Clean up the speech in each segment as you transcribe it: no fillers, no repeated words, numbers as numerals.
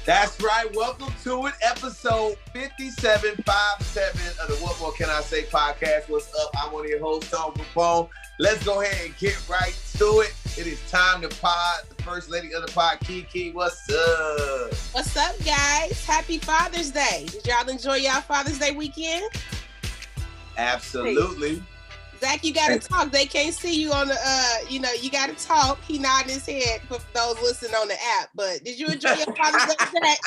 That's right. Welcome to it, episode 5757 of the What More Can I Say podcast. What's up? I'm one of your hosts, Kapone. Let's go ahead and get right to it. It is time to pod. The first lady of the pod, Keke. What's up? What's up, guys? Happy Father's Day. Did y'all enjoy y'all Father's Day weekend? Absolutely. Zach, you gotta talk. They can't see you on the, you gotta talk. He nodding his head for those listening on the app. But did you enjoy your Father's Day, Zach?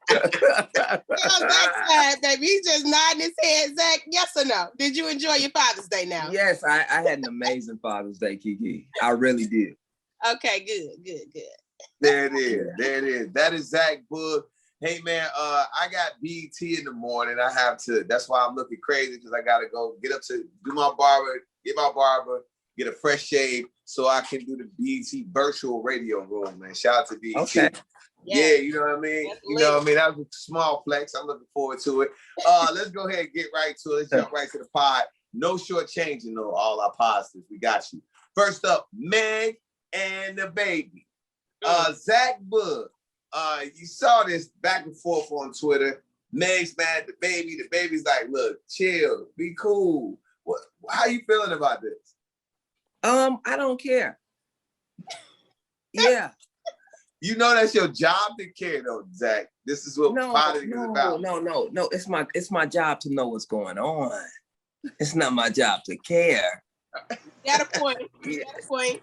Zach's side, baby. He's just nodding his head. Zach, yes or no? Did you enjoy your Father's Day now? Yes, I had an amazing Father's Day, Keke. I really did. Okay, good. There it is. That is Zach Boog. Hey man, I got BET in the morning. That's why I'm looking crazy, because I gotta go get up to do my barber, get a fresh shave so I can do the BET virtual radio room, man. Shout out to BET. Okay. Yeah, you know what I mean? That was a small flex. I'm looking forward to it. Let's go ahead and get right to it. Let's jump right to the pod. No shortchanging though, all our positives. We got you. First up, Meg and DaBaby. Zach Boog. You saw this back and forth on Twitter. Meg's mad at DaBaby. DaBaby's like, look, chill, be cool. How you feeling about this? I don't care. Yeah. You know that's your job to care though, Zach. This is what politics is about. No. It's my job to know what's going on. It's not my job to care. Got a point.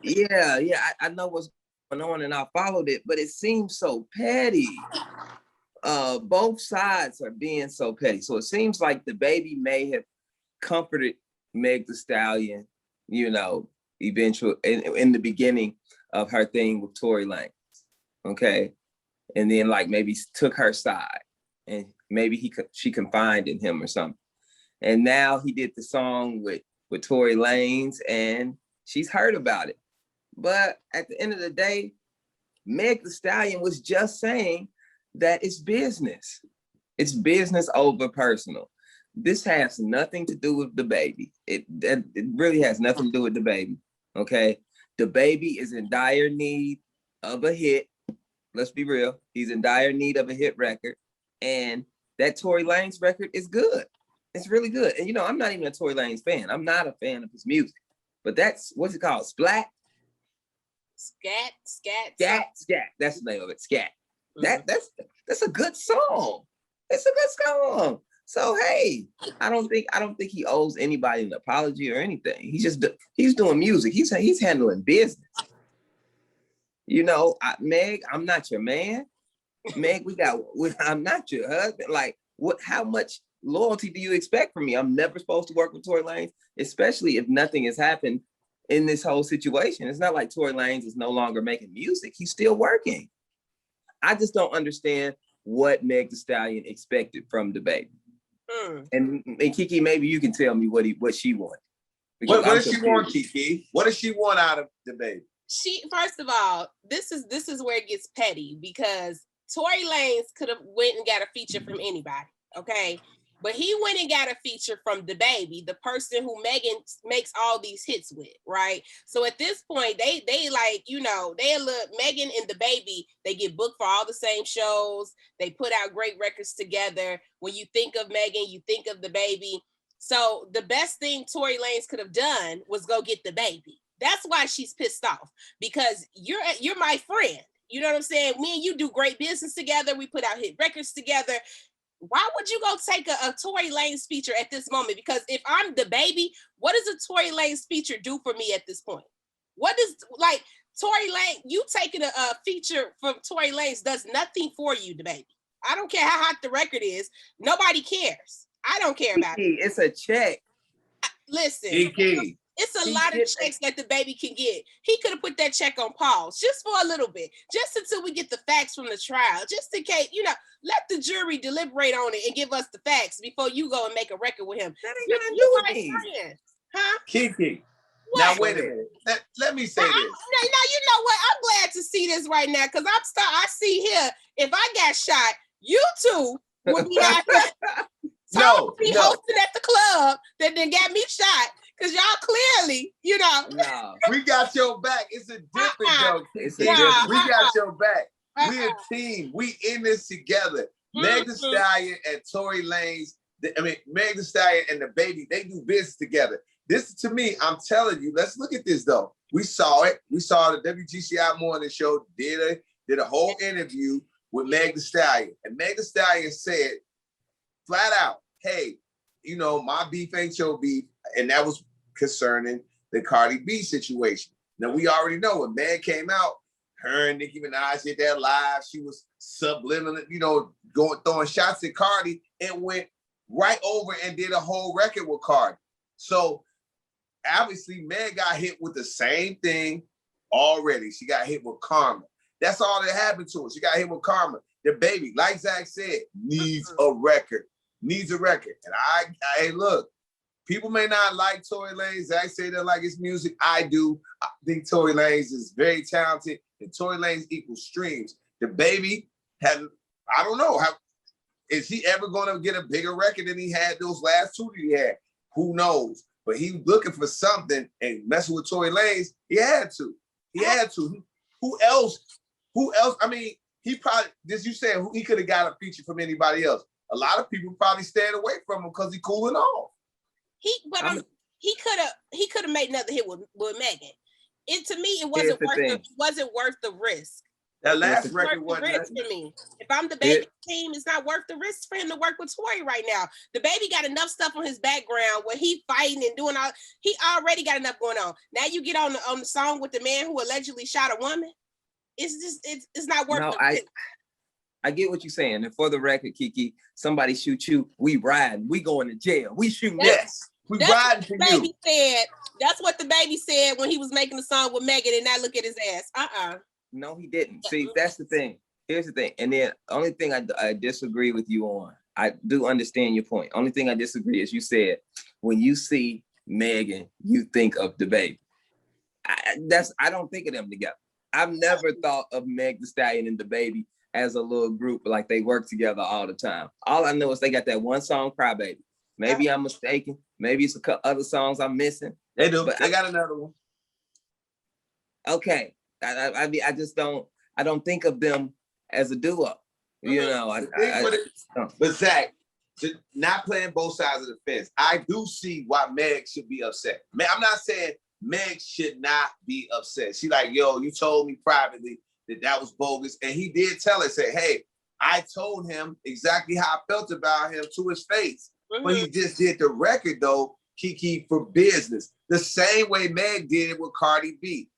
Yeah. I know what's going on and I followed it, but it seems so petty. Both sides are being so petty. So it seems like DaBaby may have comforted Meg Thee Stallion, eventually in the beginning of her thing with Tory Lanez. Okay. And then maybe took her side and maybe she confided in him or something. And now he did the song with Tory Lanez and she's heard about it. But at the end of the day, Meg Thee Stallion was just saying that it's business. It's business over personal. This has nothing to do with DaBaby. It really has nothing to do with DaBaby. Okay. DaBaby is in dire need of a hit. Let's be real. He's in dire need of a hit record. And that Tory Lanez record is good. It's really good. And I'm not even a Tory Lanez fan. I'm not a fan of his music. But that's, what's it called? Splat? Scat. That's the name of it. Scat. Mm-hmm. That's a good song. It's a good song. So hey, I don't think he owes anybody an apology or anything. He's doing music. He's handling business. Meg, I'm not your man. Meg, I'm not your husband. Like, how much loyalty do you expect from me? I'm never supposed to work with Tory Lanez, especially if nothing has happened in this whole situation. It's not like Tory Lanez is no longer making music. He's still working. I just don't understand what Meg Thee Stallion expected from DaBaby. And Keke, maybe you can tell me what she wanted. What does she want, Keke? What does she want out of DaBaby? First of all, this is where it gets petty, because Tory Lanez could have went and got a feature from anybody, okay? But he went and got a feature from DaBaby, the person who Megan makes all these hits with, right? So at this point, they look, Megan and DaBaby, they get booked for all the same shows. They put out great records together. When you think of Megan, you think of DaBaby. So the best thing Tory Lanez could have done was go get DaBaby. That's why she's pissed off, because you're my friend. You know what I'm saying? Me and you do great business together. We put out hit records together. Why would you go take a Tory Lanez feature at this moment? Because if I'm DaBaby, what does a Tory Lanez feature do for me at this point? What does, Tory Lanez, you taking a feature from Tory Lanez does nothing for you, DaBaby. I don't care how hot the record is. Nobody cares. I don't care about it. It's a check. Listen. Keke. It's a lot of checks that DaBaby can get. He could have put that check on pause just for a little bit, just until we get the facts from the trial, just in case, let the jury deliberate on it and give us the facts before you go and make a record with him. That ain't gonna do anything. Huh? Keke. Now wait a minute. Let me say this. Now you know what? I'm glad to see this right now, because I see here, if I got shot, you two would be out there. Be hosting at the club that then got me shot. Because y'all clearly, No. We got your back. It's a different joke. We got your back. We a team. We in this together. Meg Thee Stallion and Tory Lanez, Meg Thee Stallion and DaBaby, they do business together. This, to me, I'm telling you, let's look at this, though. We saw it. We saw the WGCI Morning Show did a whole interview with Meg Thee Stallion. And Meg Thee Stallion said, flat out, hey, you know, my beef ain't your beef. And that was concerning the Cardi B situation. Now, we already know when Meg came out, her and Nicki Minaj did that live. She was subliminal, you know, throwing shots at Cardi and went right over and did a whole record with Cardi. So obviously, Meg got hit with the same thing already. She got hit with karma. That's all that happened to her. She got hit with karma. DaBaby, like Zach said, needs a record. Needs a record. And I look, people may not like Tory Lanez. Zach said they like his music. I do. I think Tory Lanez is very talented, and Tory Lanez equals streams. DaBaby had, I don't know, is he ever going to get a bigger record than he had those last two that he had? Who knows? But he was looking for something, and messing with Tory Lanez, he had to. He had to. Who else? I mean, he probably, as you said, he could have got a feature from anybody else. A lot of people probably stayed away from him because he cooling off. He could have made another hit with Megan. To me, it wasn't worth the risk. That last record wasn't for me. If I'm the DaBaby team, it's not worth the risk for him to work with Tory right now. DaBaby got enough stuff on his background where he fighting and doing all. He already got enough going on. Now you get on the song with the man who allegedly shot a woman. It's not worth the risk. I get what you're saying. And for the record, Keke, somebody shoot you, we riding. We going to jail. We shooting. Yes. We riding for you. That's what DaBaby said when he was making the song with Megan and not look at his ass. No, he didn't. See, that's the thing. Here's the thing. And then the only thing I disagree with you on, I do understand your point. Only thing I disagree is you said, when you see Megan, you think of DaBaby. I don't think of them together. I've never thought of Meg Thee Stallion and DaBaby as a little group, like they work together all the time. All I know is they got that one song, Cry Baby. Maybe I'm mistaken. Maybe it's a couple other songs I'm missing. They do, but they got another one. Okay. I just don't think of them as a duo. You know, but Zach, not playing both sides of the fence, I do see why Meg should be upset. I'm not saying Meg should not be upset. She like, yo, you told me privately that was bogus. And he did tell her, say, hey, I told him exactly how I felt about him to his face. But he just did the record, though, Keke, for business. The same way Meg did it with Cardi B.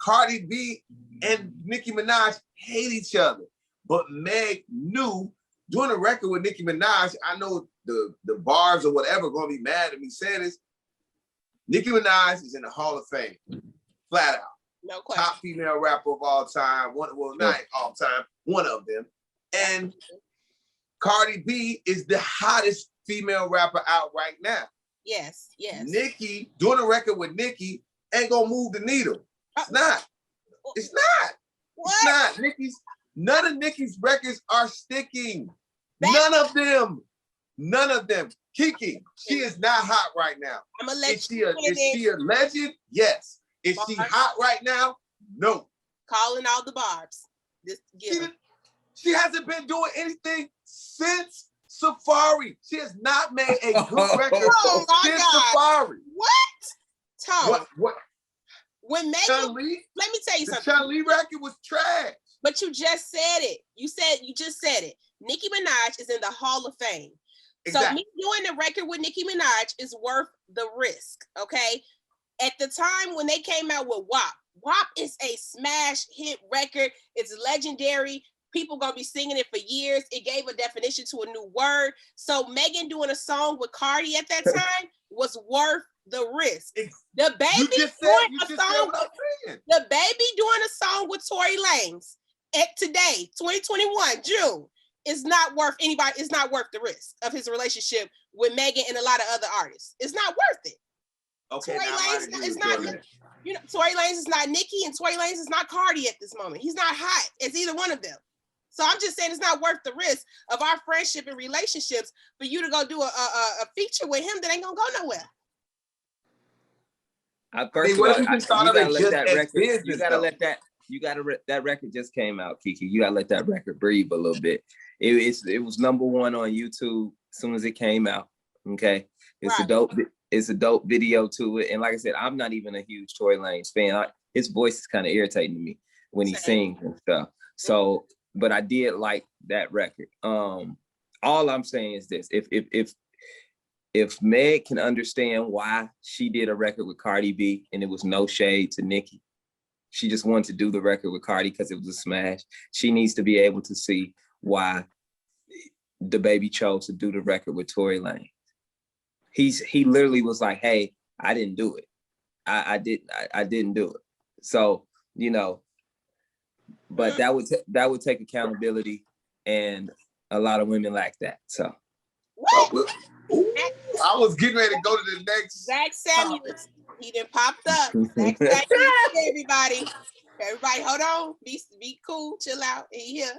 Cardi B and Nicki Minaj hate each other. But Meg knew, doing a record with Nicki Minaj, I know the bars or whatever going to be mad at me saying this. Nicki Minaj is in the Hall of Fame, flat out. No question. Top female rapper of all time. Not all time, one of them. And Cardi B is the hottest female rapper out right now. Yes. Nicki, doing a record with Nicki ain't gonna move the needle. It's not. What? It's not. None of Nicki's records are sticking. None of them. Keke, she is not hot right now. Is she a legend? Yes. Is she hot right now? No. Calling all the barbs. She hasn't been doing anything since Safari. She has not made a good record since Safari. What? Tom. What? When Megan, let me tell you something. The Chun-Li record was trash. But you just said it. You just said it. Nicki Minaj is in the Hall of Fame. Exactly. So me doing the record with Nicki Minaj is worth the risk, okay? At the time when they came out with WAP is a smash hit record. It's legendary. People gonna be singing it for years. It gave a definition to a new word. So Megan doing a song with Cardi at that time was worth the risk. DaBaby doing a song with Tory Lanez at today, 2021, June, is not worth anybody. It's not worth the risk of his relationship with Megan and a lot of other artists. It's not worth it. Okay, Tory Lanez is not. Tory Lanez is not Nicki, and Tory Lanez is not Cardi at this moment. He's not hot as either one of them. So I'm just saying it's not worth the risk of our friendship and relationships for you to go do a feature with him that ain't gonna go nowhere. First of all, you gotta let that record. You gotta let that. You got to that record just came out, Keke. You got to let that record breathe a little bit. It was number one on YouTube as soon as it came out. Okay, it's a dope video to it. And like I said, I'm not even a huge Tory Lanez fan. His voice is kind of irritating to me when he sings and stuff. So, but I did like that record. All I'm saying is this: if Meg can understand why she did a record with Cardi B, and it was no shade to Nicki, she just wanted to do the record with Cardi because it was a smash. She needs to be able to see why DaBaby chose to do the record with Tory Lanez. He literally was like, "Hey, I didn't do it. I didn't do it." So, you know, but that would take accountability, and a lot of women lack that. So. I was getting ready to go to the next. Zach Samuels, he done popped up. Zach Samuels, everybody, hold on, be cool, chill out. He here.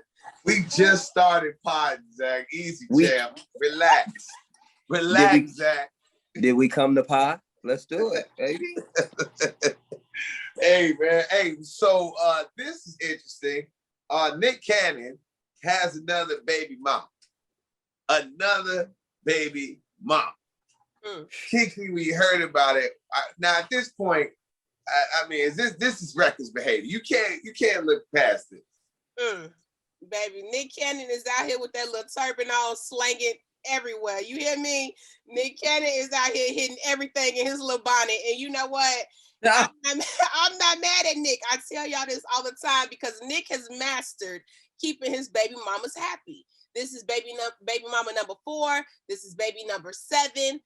We just started pod, Zach. Easy, champ. Relax, Zach. Did we come to pod? Let's do it, baby. Hey, man. Hey, so this is interesting. Nick Cannon has another baby mom. Keke, we heard about it. Now at this point, I mean, this is reckless behavior. You can't look past it. Baby, Nick Cannon is out here with that little turban on, slanging everywhere. You hear me? Nick Cannon is out here hitting everything in his little bonnet. And you know what? I'm not mad at Nick. I tell y'all this all the time because Nick has mastered keeping his baby mamas happy. This is baby mama number 4. This is baby number 7. And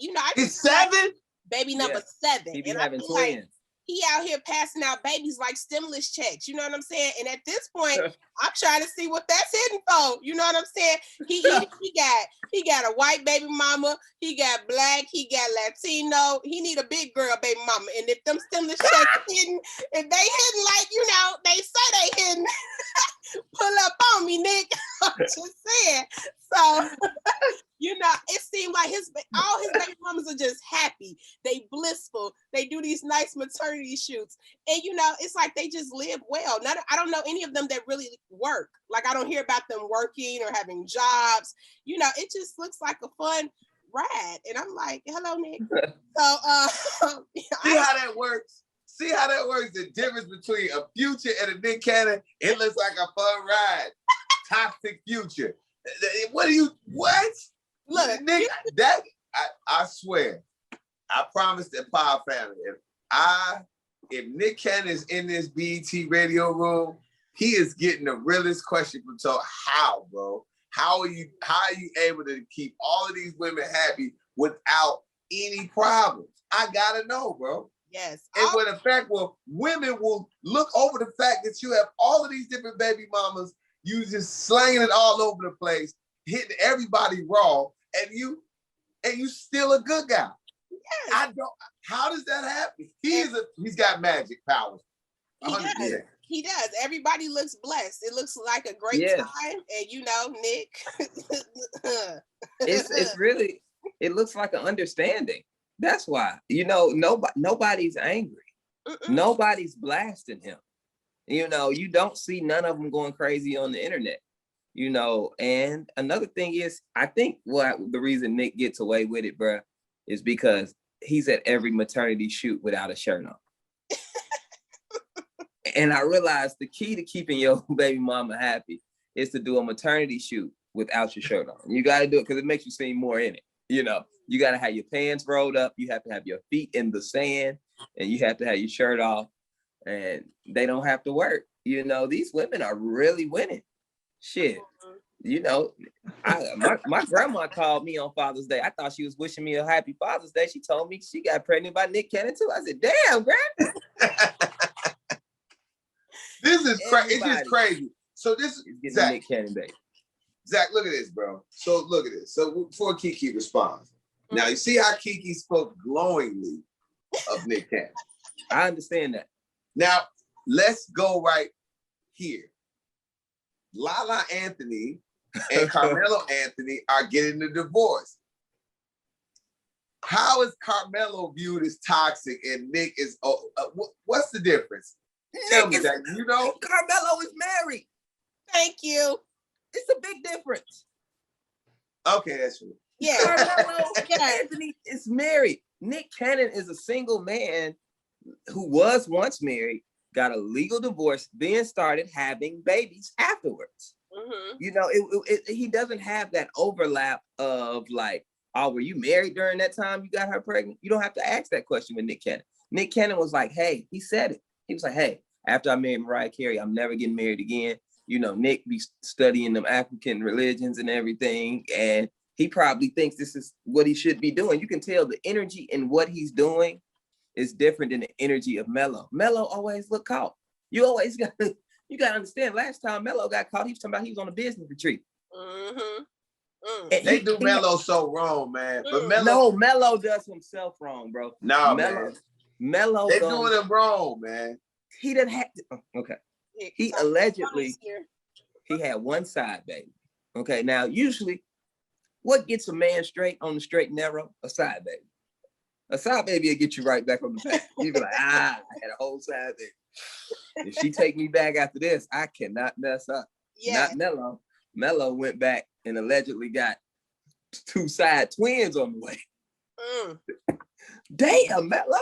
you know, it's 7? Baby number 7. He be and having twins. Like, he out here passing out babies like stimulus checks. You know what I'm saying? And at this point, I'm trying to see what that's hitting for. You know what I'm saying? He got a white baby mama. He got black. He got Latino. He need a big girl baby mama. And if them stimulus checks hitting, if they hitting like, you know, they say they hitting, pull up on me, Nick. I'm just saying. So, you know, it seemed like all his baby mamas are just happy. They blissful. They do these nice maternity shoots. And, you know, it's like they just live well. I don't know any of them that really work. Like, I don't hear about them working or having jobs. You know, it just looks like a fun ride. And I'm like, hello, Nick. So, See how that works? See how that works? The difference between a Future and a Nick Cannon, it looks like a fun ride. Toxic Future. What? Look, Nick, I swear, I promise the Power family, if Nick Cannon is in this BET radio room, he is getting the realest question from so how, bro? How are you able to keep all of these women happy without any problems? I gotta know, bro. Yes. And with the fact, well, women will look over the fact that you have all of these different baby mamas, you just slanging it all over the place, hitting everybody raw, and you still a good guy. Yes. How does that happen? He's got magic powers. 100%. He does. Everybody looks blessed. It looks like a great time. And you know, Nick. it's really, it looks like an understanding. That's why, you know, nobody's angry. Nobody's blasting him. You know, you don't see none of them going crazy on the internet, you know. And another thing is, I think the reason Nick gets away with it, bruh, is because he's at every maternity shoot without a shirt on. And I realized the key to keeping your baby mama happy is to do a maternity shoot without your shirt on. You got to do it because it makes you seem more in it. You know, you got to have your pants rolled up. You have to have your feet in the sand, and you have to have your shirt off, and they don't have to work. You know, these women are really winning. Shit. You know, my grandma called me on Father's Day. I thought she was wishing me a happy Father's Day. She told me she got pregnant by Nick Cannon too. I said, damn, grandma. This is crazy. It's just crazy. So this is Zach. Nick Cannon Day. Zach, look at this, bro. So look at this. So before Keke responds, now you see how Keke spoke glowingly of Nick Cannon. I understand that. Now let's go right here. Lala Anthony and Carmelo Anthony are getting a divorce. How is Carmelo viewed as toxic and Nick is? What's the difference? Tell me that, you know? Carmelo is married. Thank you. It's a big difference. Okay, that's true. Yeah. Carmelo Anthony is married. Nick Cannon is a single man who was once married, got a legal divorce, then started having babies afterwards. Mm-hmm. You know, he doesn't have that overlap of like, oh, were you married during that time you got her pregnant? You don't have to ask that question with Nick Cannon. Nick Cannon was like, hey, he said it. He was like, hey, after I married Mariah Carey, I'm never getting married again. You know, Nick be studying them African religions and everything. And he probably thinks this is what he should be doing. You can tell the energy in what he's doing is different than the energy of Melo. Melo always look caught. You gotta understand, last time Melo got caught, he was talking about he was on a business retreat. Mm-hmm. They do Melo so wrong, man. But Melo does himself wrong, bro. No, man. Melo, they doing him wrong, man. He didn't have to. Okay. He allegedly, he had one side baby. Okay, now usually, what gets a man straight on the straight and narrow? A side baby. A side baby will get you right back on the path. You be like, I had a whole side baby. If she take me back after this, I cannot mess up. Yeah. Not Melo. Melo went back and allegedly got 2 side twins on the way. Damn, Melo.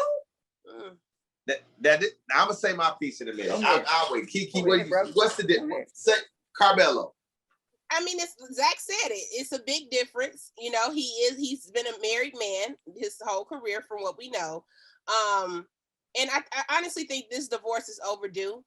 I'm gonna say my piece in a minute. I'll wait. Keke, what's the difference? Say, Carmelo. I mean, Zach said it. It's a big difference. You know, he's been a married man his whole career from what we know. And I honestly think this divorce is overdue.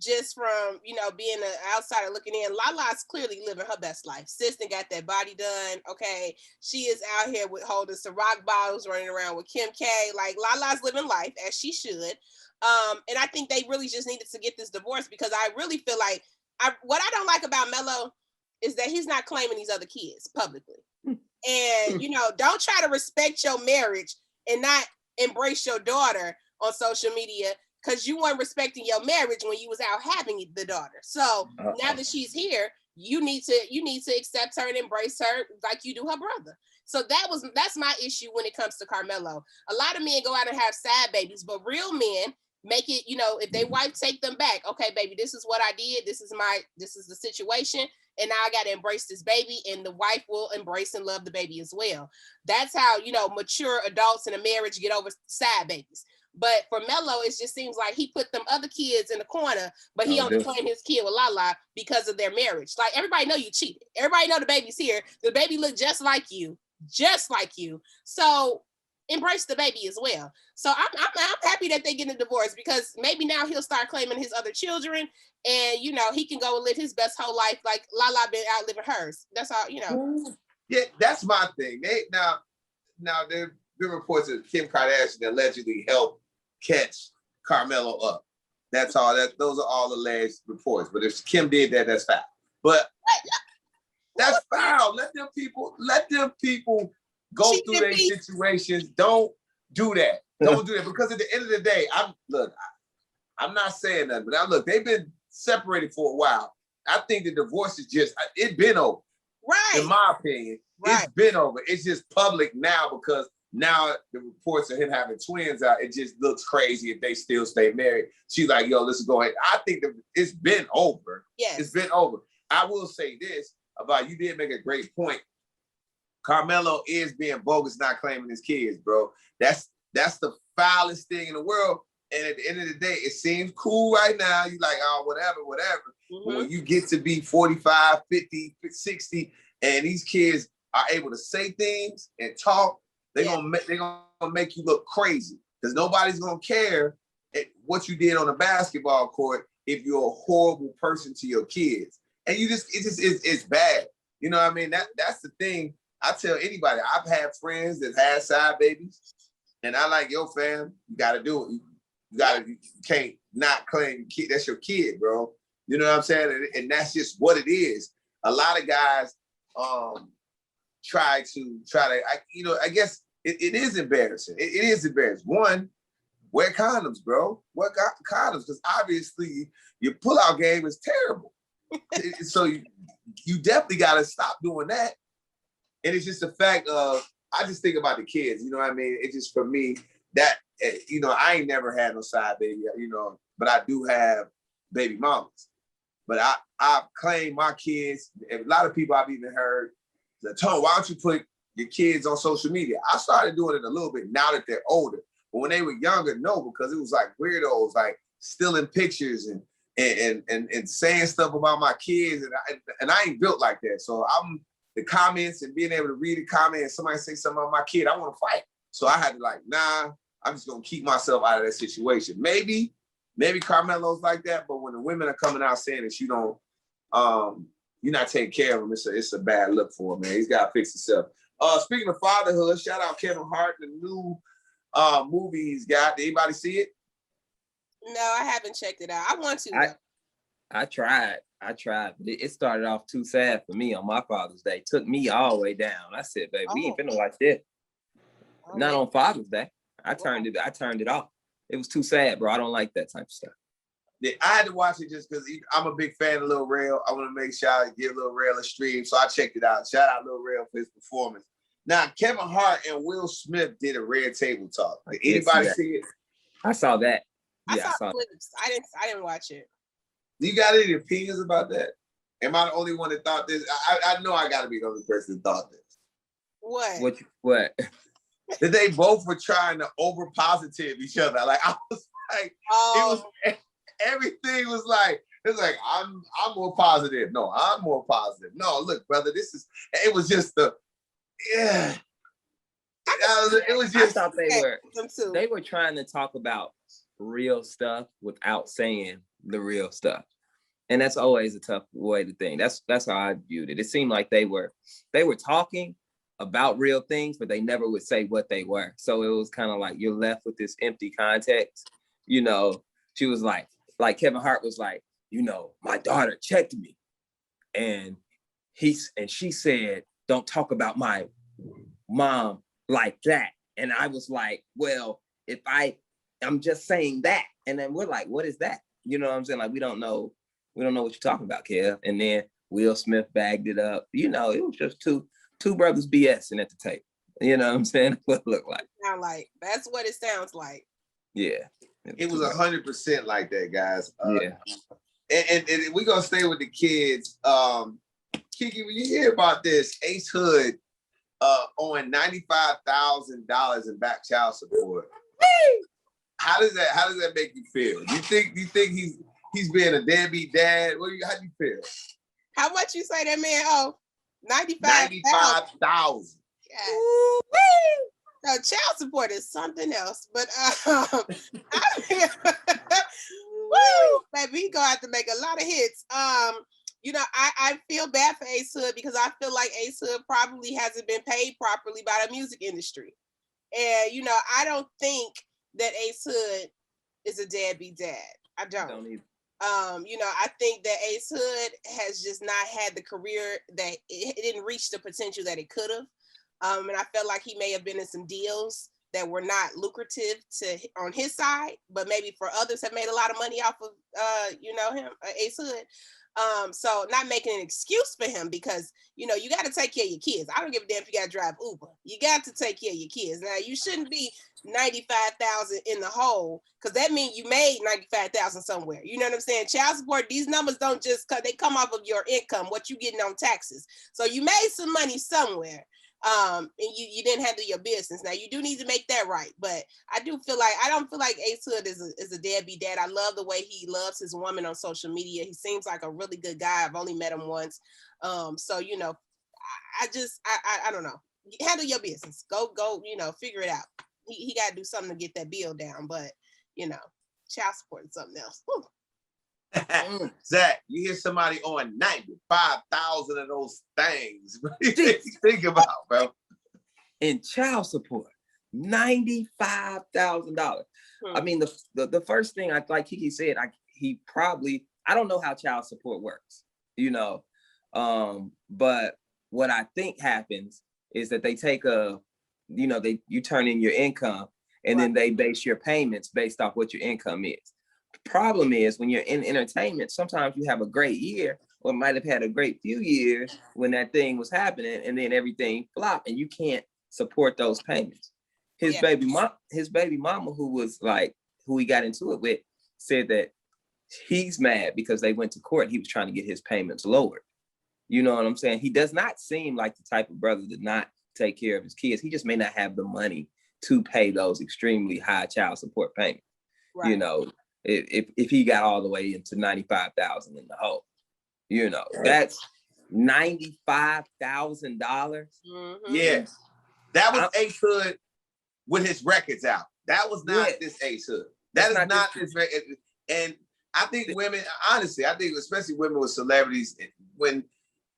Just from, you know, being an outsider looking in, Lala's clearly living her best life. Sister got that body done. Okay. She is out here with holding some rock bottles, running around with Kim K. Like, Lala's living life as she should. And I think they really just needed to get this divorce because I really feel like what I don't like about Melo is that he's not claiming these other kids publicly. And, you know, don't try to respect your marriage and not embrace your daughter on social media because you weren't respecting your marriage when you was out having the daughter. So now that she's here, you need to accept her and embrace her like you do her brother. So that's my issue when it comes to Carmelo. A lot of men go out and have side babies, but real men make it, you know, if they wife take them back, okay, baby, this is what I did. This is the situation. And now I got to embrace this baby, and the wife will embrace and love the baby as well. That's how, you know, mature adults in a marriage get over side babies. But for Melo, it just seems like he put them other kids in the corner, but he only claimed his kid with Lala because of their marriage. Like, everybody know you cheated. Everybody know the baby's here. The baby look just like you. So embrace the baby as well. So I'm happy that they get a divorce because maybe now he'll start claiming his other children, and you know he can go and live his best whole life like Lala been out living hers. That's all, you know. Yeah, that's my thing. Now there have been reports that Kim Kardashian allegedly helped catch Carmelo up. That's all. Those are all alleged reports. But if Kim did that, that's foul. But that's foul. Let them people go through their situations. Don't do that. Don't do that. Because at the end of the day, I'm not saying that, but they've been separated for a while. I think the divorce is it's been over. Right. In my opinion, It's been over. It's just public now because now the reports of him having twins out, it just looks crazy if they still stay married. She's like, yo, let's go ahead. I think that it's been over. Yes. It's been over. I will say this about, you did make a great point. Carmelo is being bogus, not claiming his kids, bro. That's the foulest thing in the world. And at the end of the day, it seems cool right now. You like, oh, whatever. Mm-hmm. But when you get to be 45, 50, 60, and these kids are able to say things and talk, they're gonna make you look crazy because nobody's gonna care what you did on a basketball court if you're a horrible person to your kids. And it's bad. You know what I mean? That's the thing. I tell anybody, I've had friends that had side babies, and I like, yo, fam, you gotta do it. You can't not claim your kid. That's your kid, bro. You know what I'm saying? And that's just what it is. A lot of guys try to, I guess it is embarrassing. It is embarrassing. One, wear condoms, bro. Wear condoms, because obviously your pull-out game is terrible. So you definitely got to stop doing that. And it's just the fact of, I just think about the kids, you know what I mean? It's just, for me, that, I ain't never had no side baby, but I do have baby mamas. But I claim my kids, a lot of people I've even heard, Tone, why don't you put your kids on social media? I started doing it a little bit now that they're older. But when they were younger, no, because it was like weirdos, like stealing pictures and saying stuff about my kids. And I ain't built like that. So I'm the comments and being able to read a comment and somebody say something about my kid, I want to fight. So I had to like, nah, I'm just going to keep myself out of that situation. Maybe Carmelo's like that, but when the women are coming out saying that you don't, you're not taking care of him, it's a bad look for him, man. He's got to fix himself. Speaking of fatherhood, shout out Kevin Hart, the new movie he's got. Did anybody see it? No, I haven't checked it out. I want to. I tried. But it started off too sad for me on my Father's Day. Took me all the way down. I said, baby, we ain't finna watch this. Not on Father's Day. I turned it off. It was too sad, bro. I don't like that type of stuff. Yeah, I had to watch it just because I'm a big fan of Lil Rel. I want to make sure I give Lil Rel a stream, so I checked it out. Shout out Lil Rel for his performance. Now, Kevin Hart and Will Smith did a Red Table Talk. Did anybody see it? I saw that. Yeah, I saw clips. I didn't watch it. You got any opinions about that? Am I the only one that thought this? I know I got to be the only person that thought this. What? That they both were trying to over positive each other. Like I was like, everything was like, it's like I'm more positive. No, I'm more positive. No, look, brother, it was just yeah. It was just. I thought they were trying to talk about real stuff without saying the real stuff, and that's always a tough way to think. That's how I viewed it. It seemed like they were talking about real things, but they never would say what they were. So it was kind of like you're left with this empty context. You know, she was like Kevin Hart was like, you know, my daughter checked me, and she said, don't talk about my mom like that. And I was like, well, if I'm just saying that, and then we're like, what is that? You know what I'm saying? Like, we don't know what you're talking about, Kev. And then Will Smith bagged it up. You know, it was just two brothers BSing at the table. You know what I'm saying? What it looked like. That's what it sounds like. Yeah. It was 100% like that, guys. Yeah. And we're going to stay with the kids. Keke, when you hear about this, Ace Hood owing $95,000 in back child support, how does that make you feel? You think he's being a deadbeat dad? How do you feel? How much you say that man owe? 95,000. No, child support is something else, but baby, he gonna have to make a lot of hits. You know, I feel bad for Ace Hood because I feel like Ace Hood probably hasn't been paid properly by the music industry, and you know, I don't think that Ace Hood is a deadbeat dad. I don't either. You know, I think that Ace Hood has just not had the career that it didn't reach the potential that it could have. And I felt like he may have been in some deals that were not lucrative on his side, but maybe for others have made a lot of money off of, you know, him, Ace Hood. So not making an excuse for him because, you know, you got to take care of your kids. I don't give a damn if you got to drive Uber. You got to take care of your kids. Now, you shouldn't be 95,000 in the hole because that means you made 95,000 somewhere. You know what I'm saying? Child support, these numbers don't just they come off of your income, what you getting on taxes. So you made some money somewhere. And you didn't handle your business. Now you do need to make that right, but I don't feel like Ace Hood is a deadbeat dad. I love the way he loves his woman on social media. He seems like a really good guy. I've only met him once. So you know, I don't know. Handle your business. Go, you know, figure it out. He got to do something to get that bill down, but you know, child support is something else. Zach, you hear somebody on 95,000 of those things. What do you think about, bro? In child support, $95,000. I mean, the first thing like Keke said, I don't know how child support works, you know. But what I think happens is that they take you turn in your income and then they base your payments based off what your income is. The problem is when you're in entertainment, sometimes you have a great year or might have had a great few years when that thing was happening and then everything flopped and you can't support those payments. His baby mama who he got into it with, said that he's mad because they went to court. He was trying to get his payments lowered. You know what I'm saying? He does not seem like the type of brother to not take care of his kids. He just may not have the money to pay those extremely high child support payments. Right. You know, if he got all the way into $95,000 in the hole, you know, that's $95,000. Mm-hmm. Yeah, that was Ace Hood with his records out. That was not this Ace Hood. That is not this. And I think women, honestly, I think especially women with celebrities, when,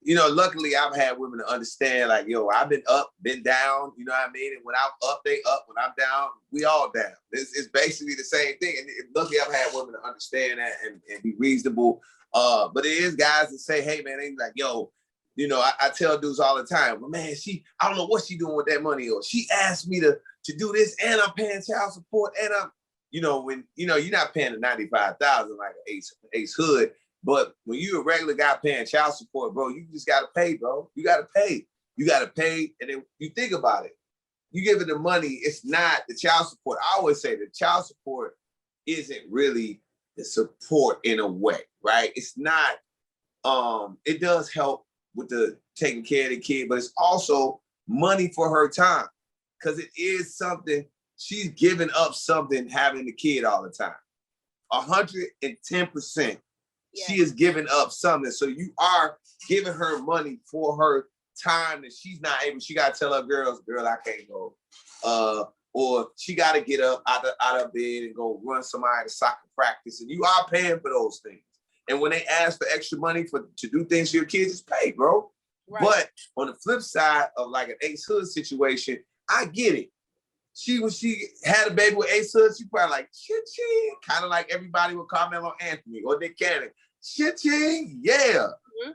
you know, luckily I've had women to understand, like, yo, I've been up, been down, you know what I mean? And when I'm up, they up. When I'm down, we all down. It's basically the same thing. And luckily I've had women to understand that and be reasonable. But it is guys that say, hey, man, they be like, yo, you know, I tell dudes all the time, well, man, I don't know what she doing with that money. Or she asked me to do this, and I'm paying child support, and I'm, you know, when, you know, you're not paying the $95,000 like an Ace Hood. But when you're a regular guy paying child support, bro, you just got to pay, bro. You got to pay. You got to pay. And then you think about it. You give it the money, it's not the child support. I always say the child support isn't really the support in a way, right? It's not, it does help with the taking care of the kid, but it's also money for her time. Because it is something, she's giving up something having the kid all the time. 110%. Yeah. She is giving up something. So you are giving her money for her time that she's not able. She got to tell her girls, girl, I can't go. Or she got to get up out of bed and go run somebody to soccer practice. And you are paying for those things. And when they ask for extra money to do things for your kids, it's paid, bro. Right. But on the flip side of like an Ace Hood situation, I get it. She had a baby with Ace Hood, she probably like, shit, kind of like everybody with Carmelo Anthony or Nick Cannon. Shit, yeah,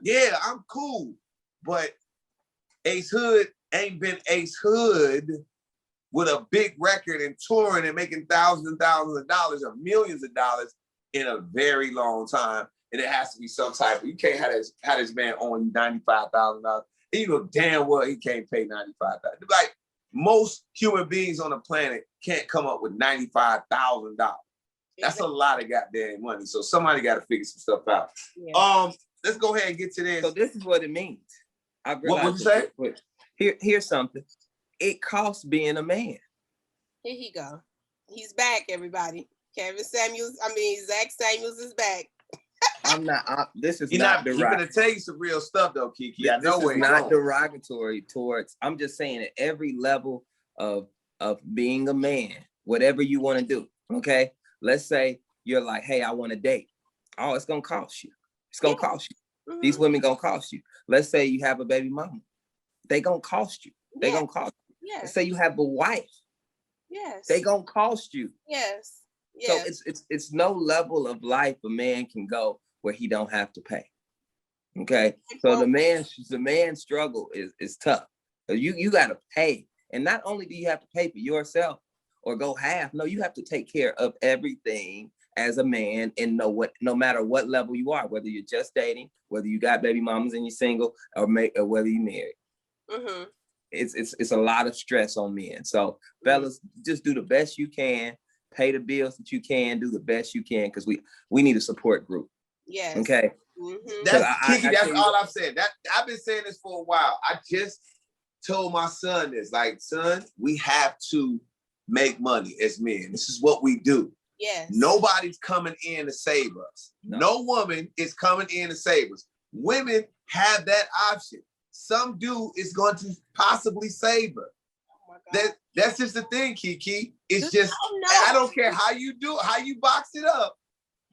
yeah, I'm cool. But Ace Hood ain't been Ace Hood with a big record and touring and making thousands and thousands of dollars or millions of dollars in a very long time. And it has to be some type of, you can't have this man own you $95,000. You know damn well he can't pay $95,000. Like, most human beings on the planet can't come up with $95,000. That's a lot of goddamn money. So somebody got to figure some stuff out. Yeah. Let's go ahead and get to this. So this is what it means. What would you say? Here's something. It costs being a man. Here he go. He's back, everybody. Zach Samuels is back. This is not derogatory. He's gonna tell you some real stuff though, Keke. I know this is not derogatory towards. I'm just saying at every level of being a man, whatever you want to do. Okay, let's say you're like, hey, I want to date. Oh, it's gonna cost you. It's gonna cost you. Mm-hmm. These women gonna cost you. Let's say you have a baby mama. They gonna cost you. They gonna cost you. Yes. Let's say you have a wife. Yes. They gonna cost you. Yes. So it's no level of life a man can go where he don't have to pay. Okay. So the man's struggle is tough. So you gotta pay. And not only do you have to pay for yourself or go half, no, you have to take care of everything as a man and no matter what level you are, whether you're just dating, whether you got baby mamas and you're single, or whether you're married. Mm-hmm. It's a lot of stress on men. So fellas, just do the best you can. Pay the bills that you can, do the best you can, because we need a support group. Yes. Okay. Mm-hmm. That's all I've said. I've been saying this for a while. I just told my son this, like, son, we have to make money as men. This is what we do. Yes. Nobody's coming in to save us. No woman is coming in to save us. Women have that option. Some dude is going to possibly save her. That's just the thing, Keke. It's just, I don't care how you box it up.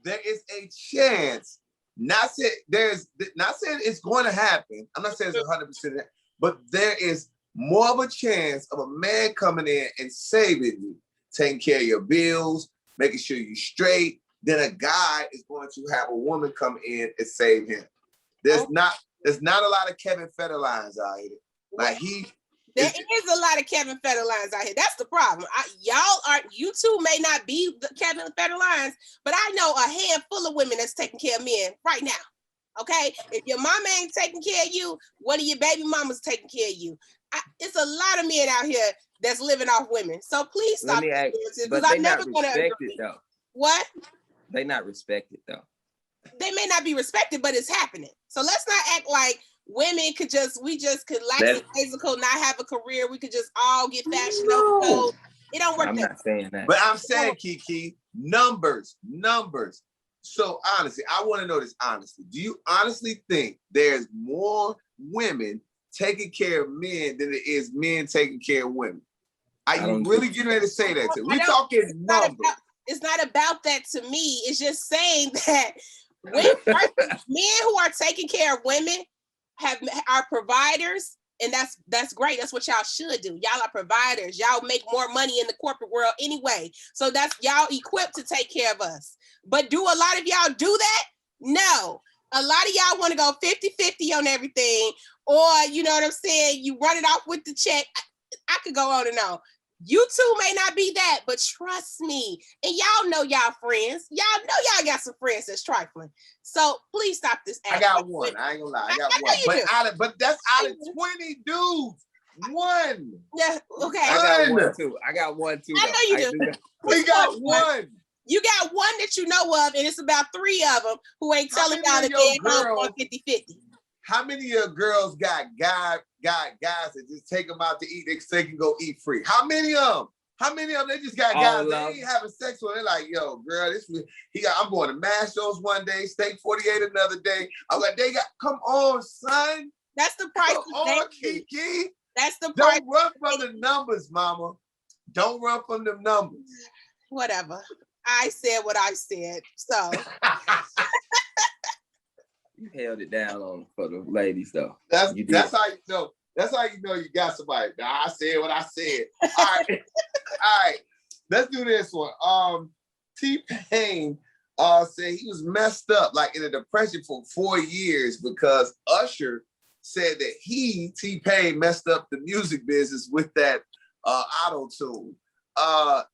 There is a chance. Not saying it's going to happen. I'm not saying it's 100%, but there is more of a chance of a man coming in and saving you, taking care of your bills, making sure you're straight, than a guy is going to have a woman come in and save him. There's not a lot of Kevin Federlines out here. Like there is a lot of Kevin Federlines out here. That's the problem. You two may not be the Kevin Federlines, but I know a handful of women that's taking care of men right now. Okay? If your mama ain't taking care of you, one of your baby mamas taking care of you. It's a lot of men out here that's living off women. So please stop. But they're not respected though. What? They not respected though. They may not be respected, but it's happening. So let's not act like women could lackadaisical, not have a career. We could just all get fashion over clothes. It don't work. I'm not saying that. But I'm saying, Keke, numbers. So honestly, I want to know this honestly. Do you honestly think there's more women taking care of men than it is men taking care of women? Are you really getting ready to say that? We're talking numbers. It's not about that to me. It's just saying that men who are taking care of women are providers, and that's great. That's what y'all should do. Y'all are providers. Y'all make more money in the corporate world anyway. So that's y'all equipped to take care of us. But do a lot of y'all do that? No. A lot of y'all want to go 50-50 on everything, or you know what I'm saying? You run it off with the check. I could go on and on. You two may not be that, but trust me. And y'all know y'all friends. Y'all know y'all got some friends that's trifling. So please stop this. I got one. I ain't gonna lie. I got one. But that's out of 20 dudes. One. Yeah. Okay. I got one too. I know you do. We got one. You got one that you know of, and it's about 3 of them who ain't telling y'all that they ain't on 50-50. How many of your girls got guys that just take them out to eat? They can go eat free. How many of them? They just got guys that ain't having sex with. They're like, yo, girl, I'm going to Mastro's one day, Steak 48 another day. I'm like, come on, son. That's the price. Come on, Keke. That's the price. Don't run from the numbers, mama. Don't run from them numbers. Whatever. I said what I said. So. You held it down for the ladies, though. That's how you know. That's how you know you got somebody. Nah, I said what I said. All right. Let's do this one. T-Pain said he was messed up, like in a depression for 4 years because Usher said that T-Pain, messed up the music business with that auto-tune.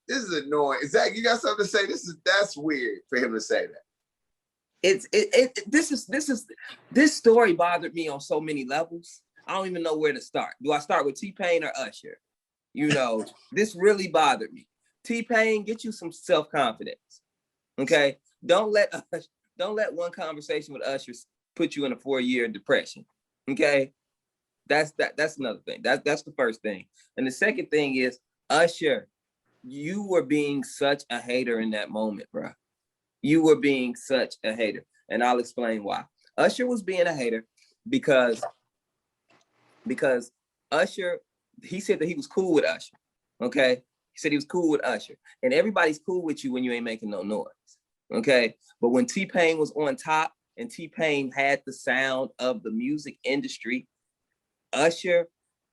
This is annoying. Zach, you got something to say? That's weird for him to say that. This story bothered me on so many levels. I don't even know where to start. Do I start with T-Pain or Usher? You know, this really bothered me. T-Pain, get you some self-confidence. Okay? Don't let one conversation with Usher put you in a 4-year depression. Okay? That's another thing. That's the first thing. And the second thing is, Usher, you were being such a hater in that moment, bro. You were being such a hater. And I'll explain why. Usher was being a hater because Usher, he said that he was cool with Usher. Okay? He said he was cool with Usher. And everybody's cool with you when you ain't making no noise. Okay? But when T-Pain was on top and T-Pain had the sound of the music industry, Usher